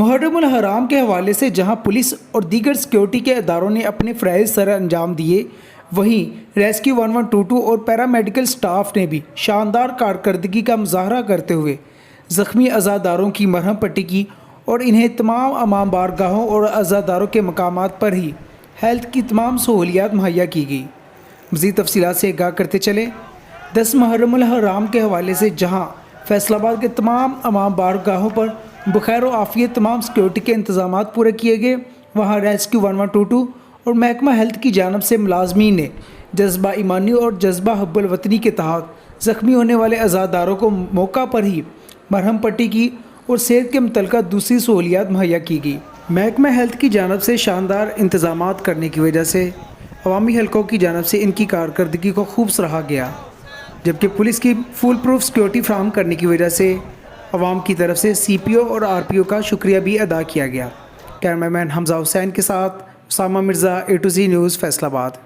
محرم الحرام کے حوالے سے جہاں پولیس اور دیگر سیکیورٹی کے اداروں نے اپنے فرائض سر انجام دیے، وہیں ریسکیو 1122 اور پیرامیڈیکل سٹاف نے بھی شاندار کارکردگی کا مظاہرہ کرتے ہوئے زخمی عزاداروں کی مرہم پٹی کی اور انہیں تمام امام بارگاہوں اور عزاداروں کے مقامات پر ہی ہیلتھ کی تمام سہولیات مہیا کی گئی۔ مزید تفصیلات سے آگاہ کرتے چلیں۔ 10 محرم الحرام کے حوالے سے جہاں فیصل آباد کے تمام امام بارگاہوں پر بخیر و عافیت تمام سیکیورٹی کے انتظامات پورے کیے گئے، وہاں ریسکیو 1122 اور محکمہ ہیلتھ کی جانب سے ملازمین نے جذبہ ایمانی اور جذبہ حب الوطنی کے تحت زخمی ہونے والے عزاداروں کو موقع پر ہی مرہم پٹی کی اور صحت کے متعلقہ دوسری سہولیات مہیا کی گئی۔ محکمہ ہیلتھ کی جانب سے شاندار انتظامات کرنے کی وجہ سے عوامی حلقوں کی جانب سے ان کی کارکردگی کو خوب سراہا گیا، جبکہ پولیس کی فول پروف سیکیورٹی فراہم کرنے کی وجہ سے عوام کی طرف سے سی پی او اور آر پی او کا شکریہ بھی ادا کیا گیا۔ کیمرہ مین حمزہ حسین کے ساتھ Usama Mirza, A to Z news, Faisal آباد۔